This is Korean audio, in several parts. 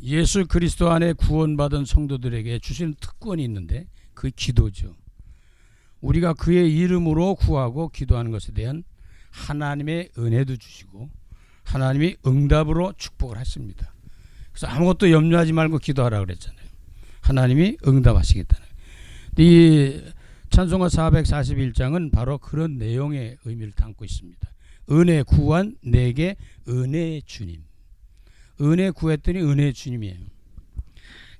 예수 그리스도 안에 구원받은 성도들에게 주시는 특권이 있는데 그 기도죠. 우리가 그의 이름으로 구하고 기도하는 것에 대한 하나님의 은혜도 주시고 하나님이 응답으로 축복을 하십니다. 그래서 아무것도 염려하지 말고 기도하라고 그랬잖아요. 하나님이 응답하시겠다는. 이 찬송가 441장은 바로 그런 내용의 의미를 담고 있습니다. 은혜 구한 내게 은혜의 주님. 은혜 구했더니 은혜의 주님이에요.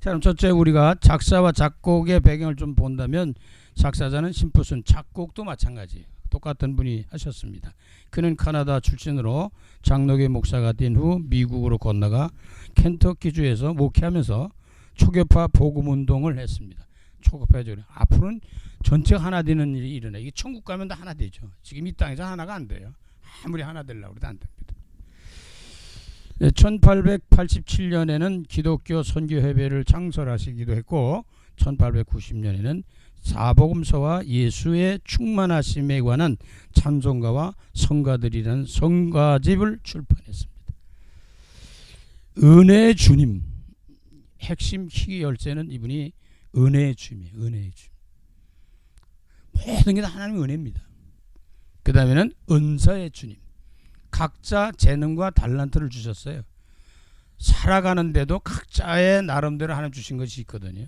자, 그럼 첫째 우리가 작사와 작곡의 배경을 좀 본다면 작사자는 심프슨, 작곡도 마찬가지예요. 똑같은 분이 하셨습니다. 그는 카나다 출신으로 장로교 목사가 된 후 미국으로 건너가 켄터키주에서 목회하면서 초교파 복음운동을 했습니다. 초급해져. 앞으로는 전체가 하나 되는 일이 일어나. 이게 천국 가면 다 하나 되죠. 지금 이 땅에서 하나가 안 돼요. 아무리 하나 되려고 해도 안 됩니다. 1887년에는 기독교 선교협회를 창설하시기도 했고 1890년에는 사복음서와 예수의 충만하심에 관한 찬송가와 성가들이라는 성가집을 출판했습니다. 은혜의 주님, 핵심 키 열쇠는 이분이 은혜의 주님이에요. 은혜의 주님. 모든 게 다 하나님의 은혜입니다. 그 다음에는 은사의 주님. 각자 재능과 달란트를 주셨어요. 살아가는데도 각자의 나름대로 하나님 주신 것이 있거든요.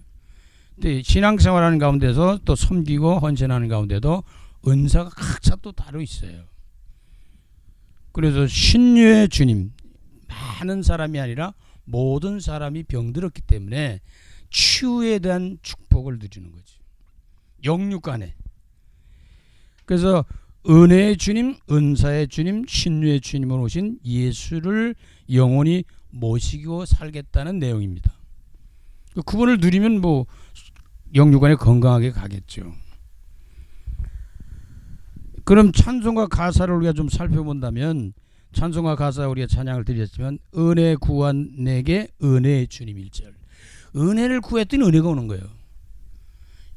근데 신앙생활하는 가운데서 또 섬기고 헌신하는 가운데도 은사가 각자 또 따로 있어요. 그래서 신유의 주님, 많은 사람이 아니라 모든 사람이 병들었기 때문에 치유에 대한 축복을 누리는 거지. 영육간에. 그래서 은혜의 주님, 은사의 주님, 신유의 주님으로 오신 예수를 영원히 모시고 살겠다는 내용입니다. 그분을 누리면 뭐 영육간에 건강하게 가겠죠. 그럼 찬송가 가사를 우리가 좀 살펴본다면 찬송가 가사 우리가 찬양을 드렸지만 은혜 구한 내게 은혜의 주님 1절. 은혜를 구했더니 은혜가 오는 거예요.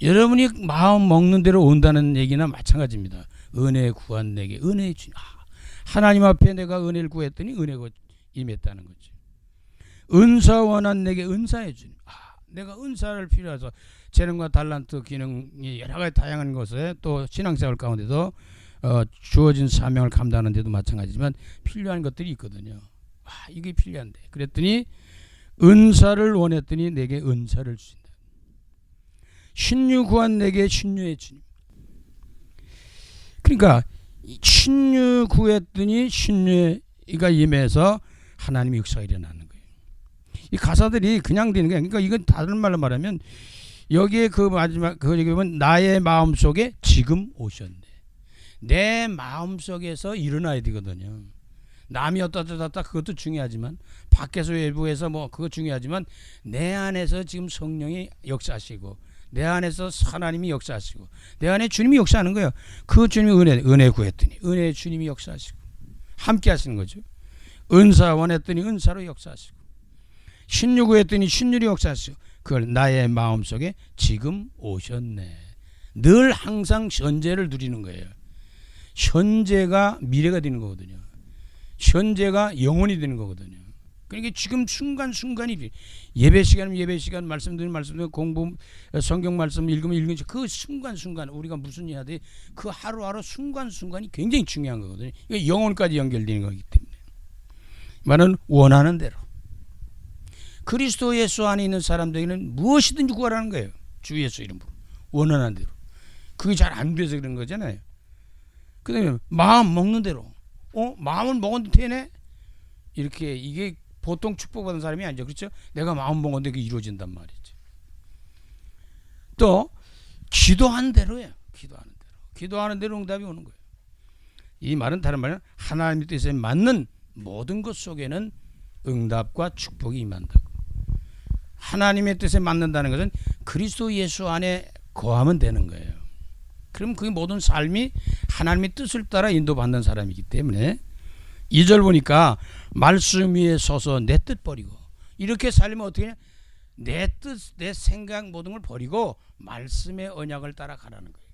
여러분이 마음 먹는 대로 온다는 얘기나 마찬가지입니다. 은혜 구한 내게 은혜의 주님. 하나님 앞에 내가 은혜를 구했더니 은혜가 임했다는 거지. 은사 원한 내게 은사의 주님. 내가 은사를 필요해서 재능과 달란트, 기능이 여러 가지 다양한 것에 또 신앙생활 가운데도 주어진 사명을 감당하는 데도 마찬가지지만 필요한 것들이 있거든요. 이게 필요한데. 그랬더니 은사를 원했더니 내게 은사를 주신다. 신유 구한 내게 신유의 주님. 그러니까 신유 구했더니 신유가 임해서 하나님의 역사가 일어나는 거예요. 이 가사들이 그냥 되는 거예요. 그러니까 이건 다른 말로 말하면 여기에 그 마지막 그 얘기 보면 나의 마음 속에 지금 오셨네. 내 마음 속에서 일어나야 되거든요. 남이 어떠다 그것도 중요하지만 밖에서 외부에서 뭐 그거 중요하지만 내 안에서 지금 성령이 역사하시고 내 안에서 하나님이 역사하시고 내 안에 주님이 역사하는 거예요. 그 주님이 은혜 구했더니 은혜의 주님이 역사하시고 함께 하시는 거죠. 은사 원했더니 은사로 역사하시고 신유 구했더니 신유로 역사하시고 그걸 나의 마음속에 지금 오셨네. 늘 항상 현재를 누리는 거예요. 현재가 미래가 되는 거거든요. 현재가 영원이 되는 거거든요. 그러니까 지금 순간순간이 예배 시간이면 예배 시간, 말씀 드리면 공부 성경 말씀 읽으면 그 순간순간 우리가 무슨 해야 돼? 그 하루하루 순간순간이 굉장히 중요한 거거든요. 이게 영혼까지 연결되는 거기 때문에 말은 원하는 대로 그리스도 예수 안에 있는 사람들에게는 무엇이든지 구하라는 거예요. 주 예수 이름으로 원하는 대로. 그게 잘 안 돼서 그런 거잖아요. 그 다음에 마음 먹는 대로 마음을 먹었는데 되네? 이렇게 이게 보통 축복받은 사람이 아니죠. 그렇죠? 내가 마음 먹었는데 그게 이루어진단 말이죠. 또 기도하는 대로예요. 기도하는 대로 응답이 오는 거예요. 이 말은 다른 말은 하나님의 뜻에 맞는 모든 것 속에는 응답과 축복이 임한다고. 하나님의 뜻에 맞는다는 것은 그리스도 예수 안에 거하면 되는 거예요. 그럼 그 모든 삶이 하나님의 뜻을 따라 인도받는 사람이기 때문에 2절 보니까 말씀 위에 서서 내 뜻 버리고 이렇게 살면 어떻게 하냐? 내 뜻, 내 생각 모든 걸 버리고 말씀의 언약을 따라가라는 거예요.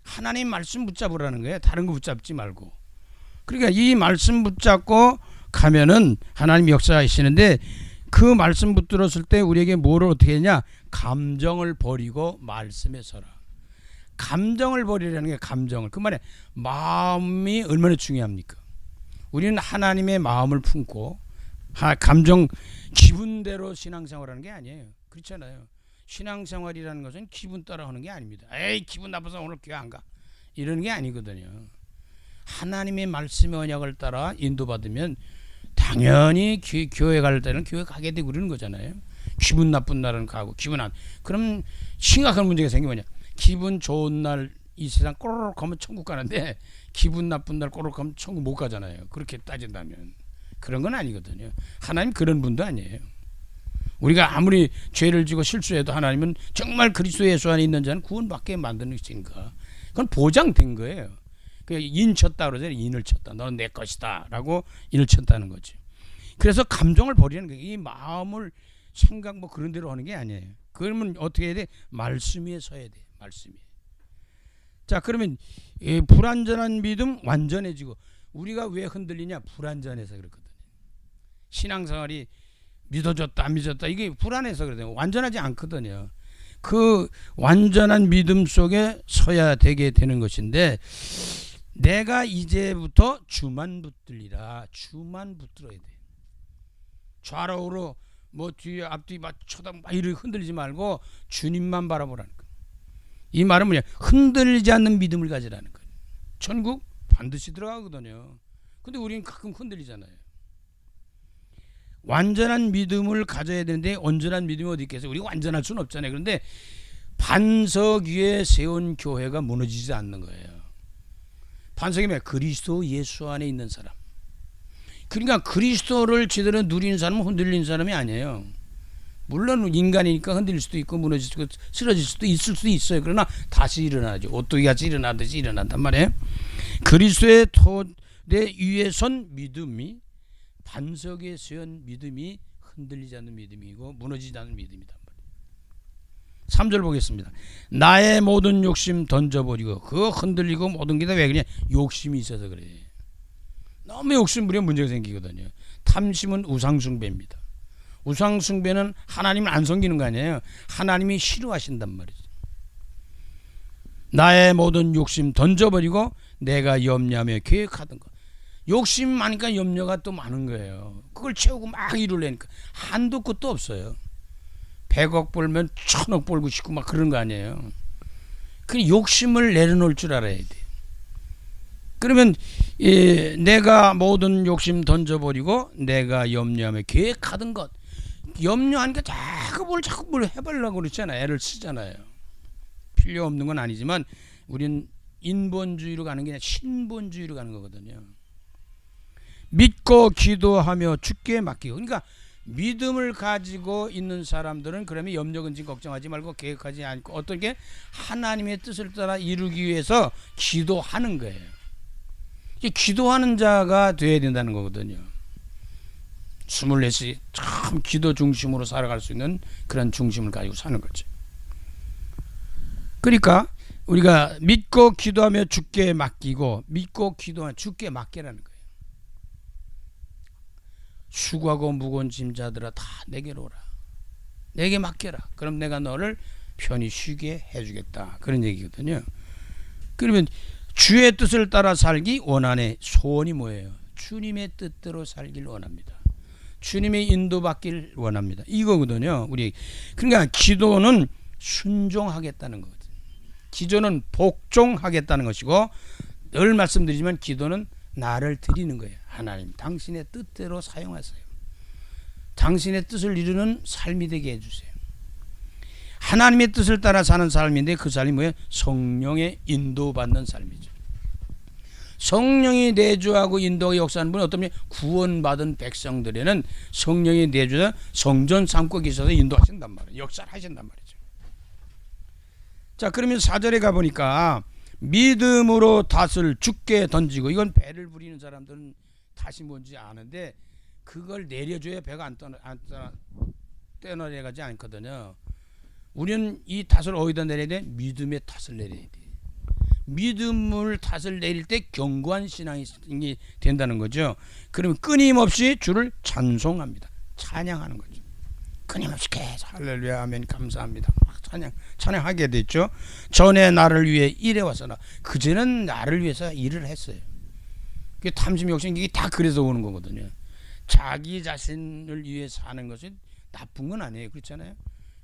하나님 말씀 붙잡으라는 거예요. 다른 거 붙잡지 말고. 그러니까 이 말씀 붙잡고 가면은 하나님 역사하시는데 그 말씀 붙들었을 때 우리에게 뭐를 어떻게 했냐? 감정을 버리고 말씀에 서라. 감정을 버리라는 게 감정을. 그 말에 마음이 얼마나 중요합니까? 우리는 하나님의 마음을 품고 감정 기분대로 신앙생활하는 게 아니에요. 그렇잖아요. 신앙생활이라는 것은 기분 따라 하는 게 아닙니다. 에이 기분 나빠서 오늘 교회 안 가. 이러는 게 아니거든요. 하나님의 말씀의 언약을 따라 인도받으면 당연히 교회 갈 때는 교회 가게 되고 그러는 거잖아요. 기분 나쁜 날은 가고 기분 안. 그럼 심각한 문제가 생기면 기분 좋은 날 이 세상 꼬르륵 하면 천국 가는데 기분 나쁜 날 꼬르륵 하면 천국 못 가잖아요. 그렇게 따진다면. 그런 건 아니거든요. 하나님 그런 분도 아니에요. 우리가 아무리 죄를 지고 실수해도 하나님은 정말 그리스도 예수 안에 있는 자는 구원받게 만드는 것인가. 그건 보장된 거예요. 인 쳤다 그러잖아요. 인을 쳤다. 너는 내 것이다 라고 인을 쳤다는 거죠. 그래서 감정을 버리는 거예요. 이 마음을 생각 뭐 그런 대로 하는 게 아니에요. 그러면 어떻게 해야 돼? 말씀 위에 서야 돼. 말씀 위에. 자, 그러면 불완전한 믿음 완전해지고. 우리가 왜 흔들리냐? 불완전해서 그렇거든요. 신앙생활이 믿어졌다 안 믿어졌다 이게 불안해서 그래요. 완전하지 않거든요. 그 완전한 믿음 속에 서야 되게 되는 것인데, 내가 이제부터 주만 붙들리라. 주만 붙들어야 돼. 좌로우로 뭐 뒤에 앞뒤 막 쳐다 막 이렇게 흔들리지 말고 주님만 바라보라는 거예요. 이 말은 뭐냐? 흔들리지 않는 믿음을 가지라는 거예요. 천국 반드시 들어가거든요. 근데 우리는 가끔 흔들리잖아요. 완전한 믿음을 가져야 되는데 온전한 믿음이 어디 있겠어요? 우리가 완전할 수는 없잖아요. 그런데 반석 위에 세운 교회가 무너지지 않는 거예요. 반석이 뭐야? 그리스도 예수 안에 있는 사람. 그러니까 그리스도를 제대로 누리는 사람은 흔들리는 사람이 아니에요. 물론 인간이니까 흔들릴 수도 있고 무너질 수도 있고 쓰러질 수도 있을 수도 있어요. 그러나 다시 일어나죠. 오뚜기같이 일어나듯이 일어난단 말이에요. 그리스도의 토대 위에 선 믿음이, 반석에 세운 믿음이 흔들리지 않는 믿음이고 무너지지 않는 믿음이단 말이에요. 3절 보겠습니다. 나의 모든 욕심 던져버리고. 그거 흔들리고 모든 게 다 왜 그러냐? 욕심이 있어서 그래. 너무 욕심 부리면 문제가 생기거든요. 탐심은 우상숭배입니다. 우상숭배는 하나님을 안 섬기는 거 아니에요. 하나님이 싫어하신단 말이죠. 나의 모든 욕심 던져버리고 내가 염려하며 계획하던 것. 욕심 많으니까 염려가 또 많은 거예요. 그걸 채우고 막 이루려니까 한도 끝도 없어요. 100억 벌면 1000억 벌고 싶고 막 그런 거 아니에요. 그 욕심을 내려놓을 줄 알아야 돼. 그러면 내가 모든 욕심 던져버리고 내가 염려하며 계획하던 것. 염려하니까 자꾸 뭘 해보려고 그러잖아요. 애를 쓰잖아요. 필요 없는 건 아니지만 우리는 인본주의로 가는 게 아니라 신본주의로 가는 거거든요. 믿고 기도하며 주께 맡기고. 그러니까 믿음을 가지고 있는 사람들은 그러면 염려 근심 걱정하지 말고 계획하지 않고 어떻게 하나님의 뜻을 따라 이루기 위해서 기도하는 거예요. 기도하는 자가 돼야 된다는 거거든요. 24시 참 기도 중심으로 살아갈 수 있는 그런 중심을 가지고 사는 거죠. 그러니까 우리가 믿고 기도하며 주께 맡기고, 믿고 기도하며 주께 맡기라는 거예요. 수고하고 무거운 짐자들아 다 내게로 오라. 내게 맡겨라. 그럼 내가 너를 편히 쉬게 해주겠다. 그런 얘기거든요. 그러면 주의 뜻을 따라 살기 원하네. 소원이 뭐예요? 주님의 뜻대로 살길 원합니다. 주님의 인도받길 원합니다. 이거거든요. 우리 그러니까 기도는 순종하겠다는 거거든요. 기도는 복종하겠다는 것이고, 늘 말씀드리지만 기도는 나를 드리는 거예요. 하나님 당신의 뜻대로 사용하세요. 당신의 뜻을 이루는 삶이 되게 해주세요. 하나님의 뜻을 따라 사는 삶인데 그 삶이 뭐예요? 성령의 인도받는 삶이죠. 성령이 내주하고 인도하고 역사하는 분은 어떤 구원받은 백성들에는 성령이 내주자 성전 삼고 계셔서 인도하신단 말이에요. 역사를 하신단 말이죠. 자, 그러면 4절에 가보니까 믿음으로 닷을 주께 던지고. 이건 배를 부리는 사람들은 닷이 뭔지 아는데 그걸 내려줘야 배가 안 떠내려가지 않거든요. 우리는 이 닷을 어디다 내려야 돼? 믿음의 닷을 내려야 돼. 믿음을 탓을 내릴 때 견고한 신앙이 된다는 거죠. 그러면 끊임없이 주를 찬송합니다. 찬양하는 거죠. 끊임없이 계속 할렐루야 아멘 감사합니다 막 찬양하게 됐죠. 전에 나를 위해 일해왔으나 그제는 나를 위해서 일을 했어요. 그게 탐심 욕심 이게 다 그래서 오는 거거든요. 자기 자신을 위해 사는 것이 나쁜 건 아니에요. 그렇잖아요.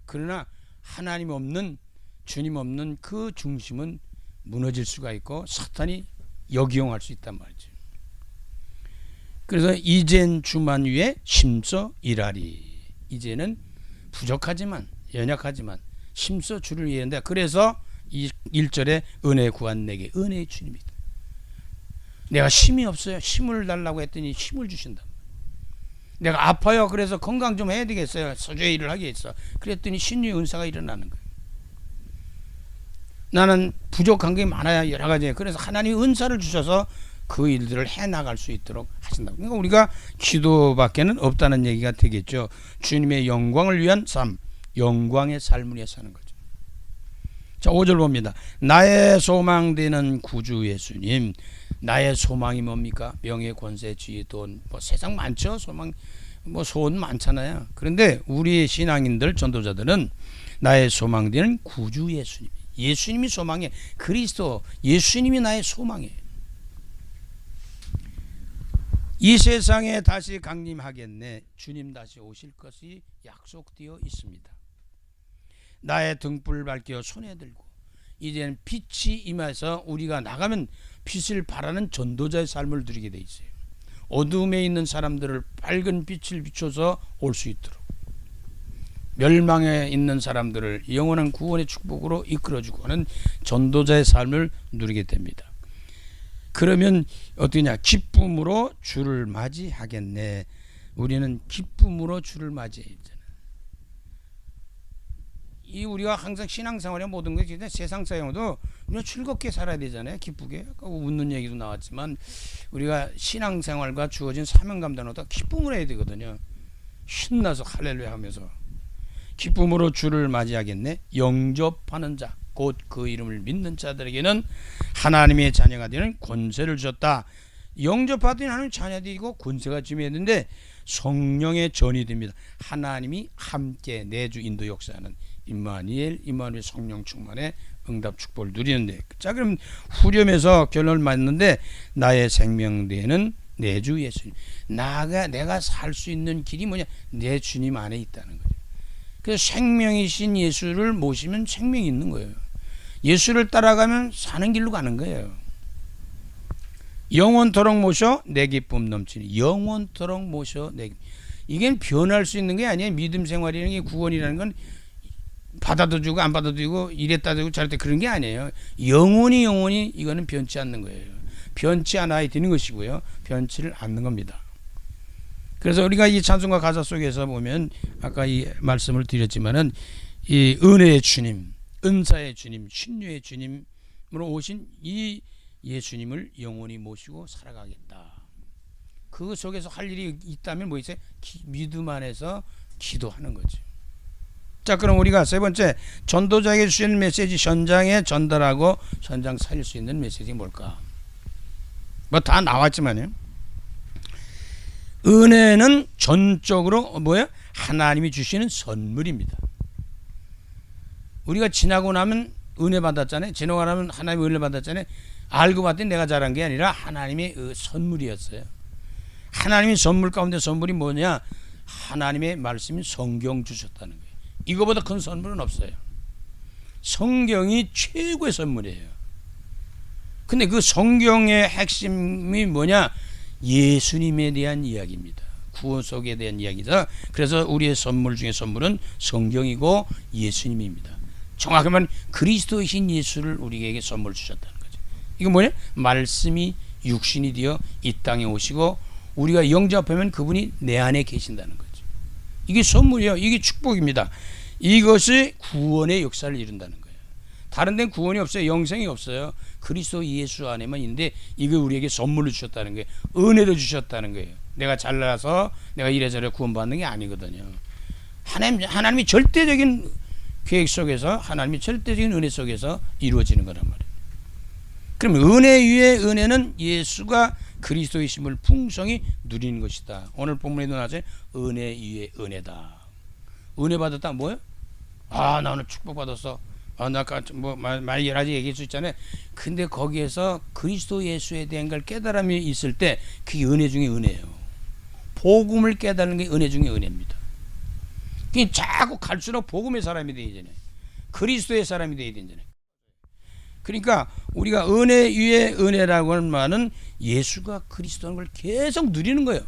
그러나 하나님 없는 주님 없는 그 중심은 무너질 수가 있고 사탄이 역이용할 수 있단 말이죠. 그래서 이젠 주만 위해 심써 일하리. 이제는 부족하지만 연약하지만 심써 주를 위해한다. 그래서 이 1절에 은혜 구한 내게 은혜의 주님이다. 내가 힘이 없어요. 힘을 달라고 했더니 힘을 주신다. 내가 아파요. 그래서 건강 좀 해야 되겠어요. 서주의 일을 하겠어. 그랬더니 신유의 은사가 일어나는 거예요. 나는 부족한 게 많아야 여러 가지. 그래서 하나님이 은사를 주셔서 그 일들을 해나갈 수 있도록 하신다. 그러니까 우리가 기도밖에는 없다는 얘기가 되겠죠. 주님의 영광을 위한 삶, 영광의 삶을 위해 사는 거죠. 자, 5절 봅니다. 나의 소망되는 구주 예수님. 나의 소망이 뭡니까? 명예, 권세, 지위, 돈, 뭐 세상 많죠. 소망, 뭐 소원 많잖아요. 그런데 우리 신앙인들, 전도자들은 나의 소망되는 구주 예수님. 예수님이 소망이에요. 그리스도, 예수님이 나의 소망이에요. 이 세상에 다시 강림하겠네. 주님 다시 오실 것이 약속되어 있습니다. 나의 등불 밝혀 손에 들고 이제는 빛이 임해서 우리가 나가면 빛을 발하는 전도자의 삶을 누리게 돼 있어요. 어둠에 있는 사람들을 밝은 빛을 비춰서 올 수 있도록 멸망에 있는 사람들을 영원한 구원의 축복으로 이끌어주고 하는 전도자의 삶을 누리게 됩니다. 그러면 어떠냐? 기쁨으로 주를 맞이하겠네. 우리는 기쁨으로 주를 맞이해야 되잖아. 이 우리가 항상 신앙생활에 모든 것이 세상생활도 우리가 즐겁게 살아야 되잖아요. 기쁘게. 아까 웃는 얘기도 나왔지만 우리가 신앙생활과 주어진 사명감단어도 기쁨을 해야 되거든요. 신나서 할렐루야 하면서 기쁨으로 주를 맞이하겠네. 영접하는 자 곧 그 이름을 믿는 자들에게는 하나님의 자녀가 되는 권세를 주셨다. 영접하더니 하나님 자녀들이고 권세가 지면했는데 성령의 전이 됩니다. 하나님이 함께 내주 인도 역사하는 임마누엘 성령 충만의 응답 축복을 누리는데, 자 그럼 후렴에서 결론을 맞는데 나의 생명되는 내 주 예수님. 내가 살 수 있는 길이 뭐냐? 내 주님 안에 있다는 거죠. 그래서 생명이신 예수를 모시면 생명이 있는 거예요. 예수를 따라가면 사는 길로 가는 거예요. 영원토록 모셔 내 기쁨 넘치니. 영원토록 모셔 내 기쁨. 이게 변할 수 있는 게 아니에요. 믿음 생활이라는 게, 구원이라는 건 받아도 주고 안 받아도 주고 이랬다 주고 저랬다 그런 게 아니에요. 영원히 이거는 변치 않는 거예요. 변치 않아야 되는 것이고요. 변치를 않는 겁니다. 그래서 우리가 이 찬송가 가사 속에서 보면 아까 이 말씀을 드렸지만은 이 은혜의 주님, 은사의 주님, 신유의 주님으로 오신 이 예수님을 영원히 모시고 살아가겠다. 그 속에서 할 일이 있다면 뭐 있어요? 믿음 안에서 기도하는 거죠. 자, 그럼 우리가 세 번째 전도자에게 주시는 메시지, 현장에 전달하고 현장 살릴 수 있는 메시지 뭘까? 뭐 다 나왔지만요. 은혜는 전적으로 뭐예요? 하나님이 주시는 선물입니다. 우리가 지나고 나면 은혜 받았잖아요. 지나고 나면 하나님의 은혜 받았잖아요. 알고 봤더니 내가 잘한 게 아니라 하나님의 선물이었어요. 하나님의 선물 가운데 선물이 뭐냐? 하나님의 말씀이 성경 주셨다는 거예요. 이거보다 큰 선물은 없어요. 성경이 최고의 선물이에요. 근데 그 성경의 핵심이 뭐냐? 예수님에 대한 이야기입니다. 구원 속에 대한 이야기다. 그래서 우리의 선물 중에 선물은 성경이고 예수님입니다. 정확히 말하면 그리스도이신 예수를 우리에게 선물 주셨다는 거죠. 이거 뭐냐? 말씀이 육신이 되어 이 땅에 오시고 우리가 영접하면 그분이 내 안에 계신다는 거죠. 이게 선물이에요. 이게 축복입니다. 이것이 구원의 역사를 이룬다는 거예요. 다른 데는 구원이 없어요. 영생이 없어요. 그리스도 예수 안에만 있는데 이거 우리에게 선물로 주셨다는 거예요. 은혜로 주셨다는 거예요. 내가 잘나서 내가 이래저래 구원받는 게 아니거든요. 하나님이 절대적인 계획 속에서, 하나님이 절대적인 은혜 속에서 이루어지는 거란 말이에요. 그럼 은혜 위에 은혜는 예수가 그리스도이심을 풍성히 누리는 것이다. 오늘 본문에도 나와서 은혜 위에 은혜다. 은혜 받았다 뭐예요? 아, 나 오늘 축복 받았어. 아, 나 뭐 많이 여러 가지 얘기할 수 있잖아요. 근데 거기에서 그리스도 예수에 대한 걸 깨달음이 있을 때 그게 은혜 중에 은혜예요. 복음을 깨달는 게 은혜 중에 은혜입니다. 그냥 자꾸 갈수록 복음의 사람이 돼야 되잖아요. 그리스도의 사람이 돼야 되잖아요. 그러니까 우리가 은혜 위에 은혜라고 하는 말은 예수가 그리스도라는 걸 계속 누리는 거예요.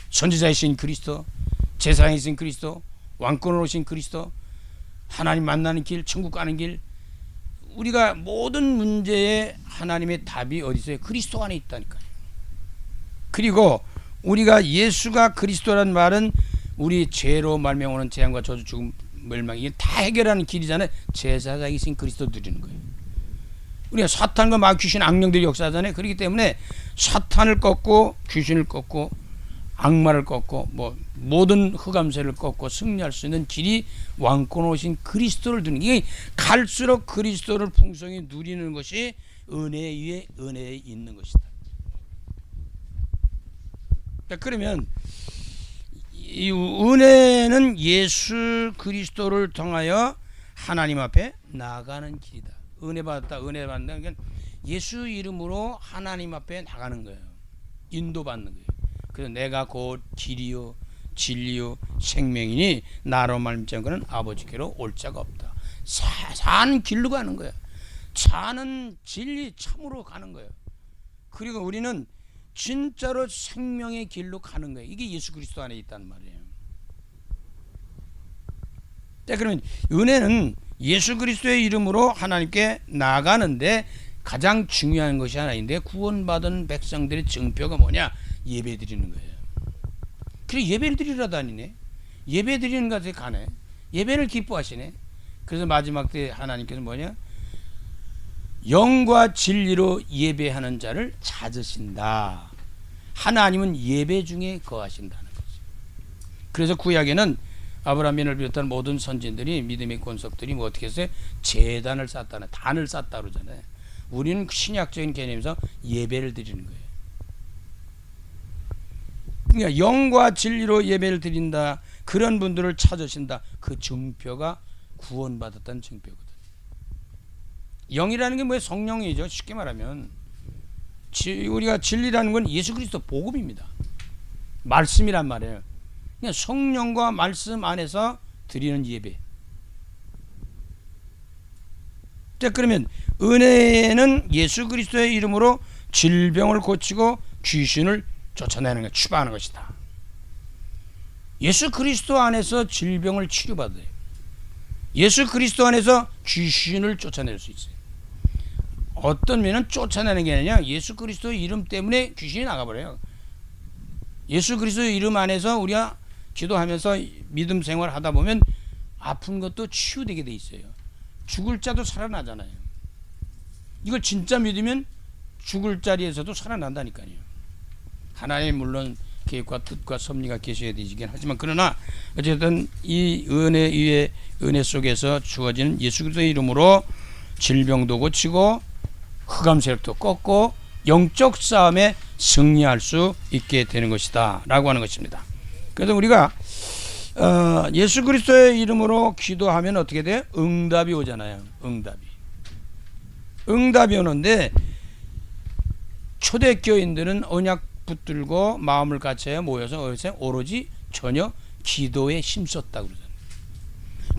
선지자이신 그리스도, 제사장이신 그리스도, 왕권으로 오신 그리스도, 하나님 만나는 길, 천국 가는 길, 우리가 모든 문제에 하나님의 답이 어디 있어요? 그리스도 안에 있다니까요. 그리고 우리가 예수가 그리스도라는 말은 우리 죄로 말미암아 오는 재앙과 저주, 죽음, 멸망, 이게 다 해결하는 길이잖아요. 제사장이신 그리스도 누리는 거예요. 우리가 사탄과 막 귀신, 악령들이 역사하잖아요. 그렇기 때문에 사탄을 꺾고 귀신을 꺾고 악마를 꺾고 뭐 모든 흑암세를 꺾고 승리할 수 있는 길이 왕권 오신 그리스도를 누리는, 이게 갈수록 그리스도를 풍성히 누리는 것이 은혜 위에 은혜에 있는 것이다. 그러면 이 은혜는 예수 그리스도를 통하여 하나님 앞에 나가는 길이다. 은혜 받았다, 은혜 받는다. 그러니까 예수 이름으로 하나님 앞에 나가는 거예요. 인도받는 거예요. 그래서 내가 곧 길이요 진리요 생명이니 나로 말미암은 그는 아버지께로 올 자가 없다. 사는 길로 가는 거예요. 사는 진리 참으로 가는 거예요. 그리고 우리는 진짜로 생명의 길로 가는 거예요. 이게 예수 그리스도 안에 있다는 말이에요. 자, 그러면 은혜는 예수 그리스도의 이름으로 하나님께 나가는데 가장 중요한 것이 하나 있는데, 구원받은 백성들의 증표가 뭐냐? 예배 드리는 거예요. 그래, 예배를 드리러 다니네. 예배 드리는 것에 가네. 예배를 기뻐하시네. 그래서 마지막 때 하나님께서 뭐냐? 영과 진리로 예배하는 자를 찾으신다. 하나님은 예배 중에 거하신다는 거죠. 그래서 구약에는 아브라함을 비롯한 모든 선진들이, 믿음의 권속들이 뭐 어떻게 했어요? 제단을 쌓다는, 단을 쌓다 그러잖아요. 우리는 신약적인 개념에서 예배를 드리는 거예요. 그러니까 영과 진리로 예배를 드린다. 그런 분들을 찾으신다. 그 증표가 구원받았다는 증표거든. 영이라는 게 뭐예요? 성령이죠. 쉽게 말하면 우리가 진리라는 건 예수 그리스도 복음입니다. 말씀이란 말이에요. 그냥 성령과 말씀 안에서 드리는 예배. 자, 그러면 은혜는 예수 그리스도의 이름으로 질병을 고치고 귀신을 쫓아내는 것, 추방하는 것이다. 예수 그리스도 안에서 질병을 치료받아요. 예수 그리스도 안에서 귀신을 쫓아낼 수 있어요. 어떤 면은 쫓아내는 게 아니라 예수 그리스도의 이름 때문에 귀신이 나가버려요. 예수 그리스도의 이름 안에서 우리가 기도하면서 믿음 생활을 하다 보면 아픈 것도 치유되게 돼 있어요. 죽을 자도 살아나잖아요. 이걸 진짜 믿으면 죽을 자리에서도 살아난다니까요. 하나님 물론 계획과 뜻과 섭리가 계셔야 되긴 하지만, 그러나 어쨌든 이 은혜 위에 은혜 속에서 주어지는 예수 그리스도의 이름으로 질병도 고치고 흑암 세력도 꺾고 영적 싸움에 승리할 수 있게 되는 것이다 라고 하는 것입니다. 그래서 우리가 예수 그리스도의 이름으로 기도하면 어떻게 돼요? 응답이 오잖아요. 응답이 오는데, 초대교인들은 언약 붙들고 마음을 같이 모여서 오로지 전혀 기도에 힘썼다고 그러잖아요.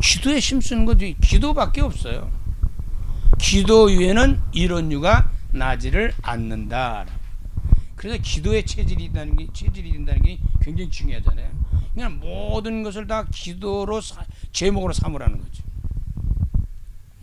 기도에 힘쓰는 것도 기도밖에 없어요. 기도 위에는 이런 유가 나지를 않는다. 그래서 기도의 체질이 된다는 게 굉장히 중요하잖아요. 그냥 모든 것을 다 기도로 제목으로 삼으라는 거죠.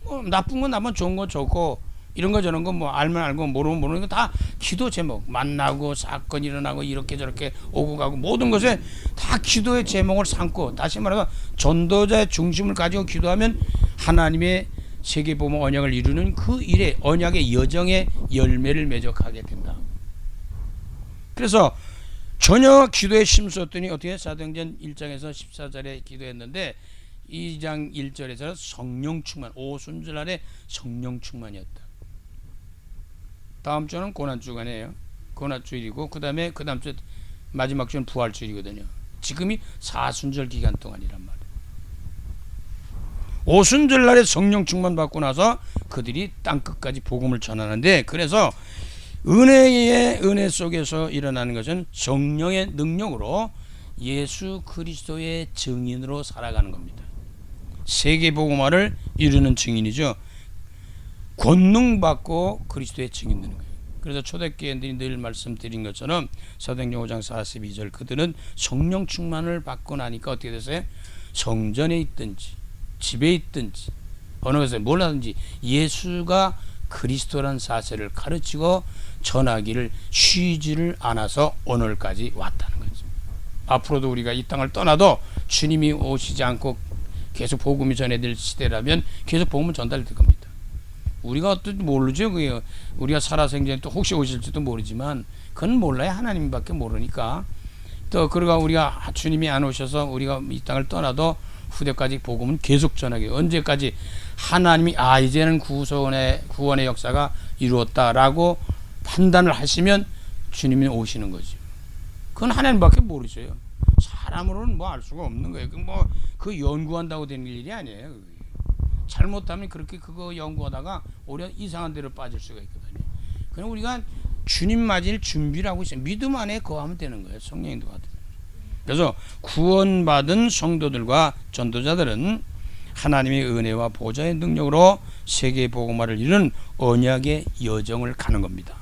뭐 나쁜 건 나쁜, 좋은 건 좋고, 이런 거 저런 거 뭐 알면 알고 모르면 모르는 거 다 기도 제목. 만나고 사건 일어나고 이렇게 저렇게 오고 가고 모든 것에 다 기도의 제목을 삼고, 다시 말해서 전도자의 중심을 가지고 기도하면 하나님의 세계보험 언약을 이루는 그 일에, 언약의 여정에 열매를 맺어가게 된다. 그래서 전혀 기도에 힘썼더니 어떻게 사도행전 1장에서 14절에 기도했는데 2장 1절에서 성령 충만, 오순절날에 성령 충만이었다. 다음 주는 고난주간이에요. 고난주일이고 그 다음 주 마지막 주는 부활주일이거든요. 지금이 사순절 기간 동안이란 말이에요. 오순절날에 성령 충만 받고 나서 그들이 땅끝까지 복음을 전하는데, 그래서 은혜의 은혜 속에서 일어나는 것은 성령의 능력으로 예수 그리스도의 증인으로 살아가는 겁니다. 세계 복음화를 이루는 증인이죠. 권능 받고 그리스도의 증인 되는 거예요. 그래서 초대교회들이 늘 말씀드린 것처럼 사도행전 5장 42절, 그들은 성령 충만을 받고 나니까 어떻게 되세요? 성전에 있든지 집에 있든지 어느 곳에 뭘 하든지 예수가 그리스도란 사실을 가르치고 전하기를 쉬지를 않아서 오늘까지 왔다는 거죠. 앞으로도 우리가 이 땅을 떠나도 주님이 오시지 않고 계속 복음이 전해질 시대라면 계속 복음은 전달될 겁니다. 우리가 어떨지 모르죠. 그게 우리가 살아생전에 또 혹시 오실지도 모르지만 그건 몰라요. 하나님밖에 모르니까. 또 그러가 우리가 주님이 안 오셔서 우리가 이 땅을 떠나도 후대까지 복음은 계속 전하게, 언제까지 하나님이 이제는 구원의 역사가 이루었다라고 판단을 하시면 주님이 오시는 거죠. 그건 하나님밖에 모르셔요. 사람으로는 뭐 알 수가 없는 거예요. 그 연구한다고 되는 일이 아니에요. 잘못하면 그렇게 그거 연구하다가 오히려 이상한 데로 빠질 수가 있거든요. 그럼 우리가 주님 맞을 준비를 하고 있어요. 믿음 안에 거하면 되는 거예요. 성령님도 받으면. 그래서 구원받은 성도들과 전도자들은 하나님의 은혜와 보좌의 능력으로 세계 복음화를 이루는 언약의 여정을 가는 겁니다.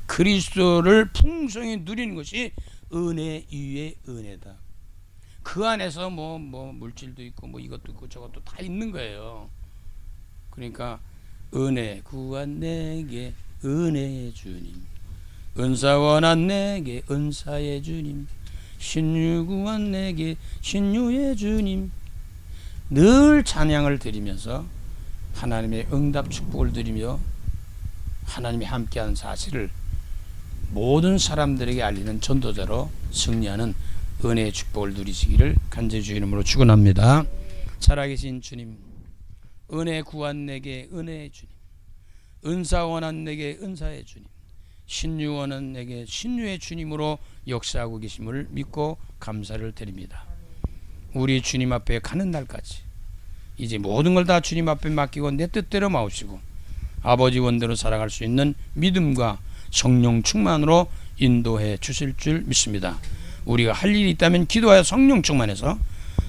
그리스도를 풍성히 누리는 것이 은혜 위에 은혜다. 그 안에서 뭐 물질도 있고 뭐 이것도 있고 저것도 다 있는 거예요. 그러니까 은혜 구한 내게 은혜의 주님, 은사 원한 내게 은사의 주님, 신유 구한 내게 신유의 주님, 늘 찬양을 드리면서 하나님의 응답 축복을 드리며 하나님이 함께하는 사실을 모든 사람들에게 알리는 전도자로 승리하는 은혜의 축복을 누리시기를 간절히 주의 이름으로 축원합니다. 살아계신 주님, 은혜 구한 내게 은혜의 주님, 은사 원한 내게 은사의 주님, 신유 원한 내게 신유의 주님으로 역사하고 계심을 믿고 감사를 드립니다. 우리 주님 앞에 가는 날까지 이제 모든 걸 다 주님 앞에 맡기고 내 뜻대로 마옵시고 아버지 원대로 살아갈 수 있는 믿음과 성령 충만으로 인도해 주실 줄 믿습니다. 우리가 할 일이 있다면 기도하여 성령 충만해서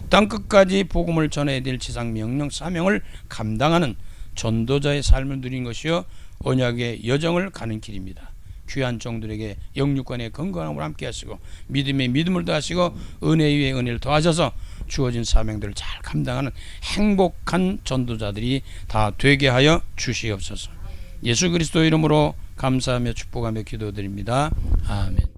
땅끝까지 복음을 전해야 될 지상 명령 사명을 감당하는 전도자의 삶을 누린 것이요 언약의 여정을 가는 길입니다. 귀한 종들에게 영육간의 건강함을 함께 하시고 믿음의 믿음을 더하시고 은혜 위에 은혜를 더하셔서 주어진 사명들을 잘 감당하는 행복한 전도자들이 다 되게 하여 주시옵소서. 예수 그리스도 이름으로 감사하며 축복하며 기도드립니다. 아멘.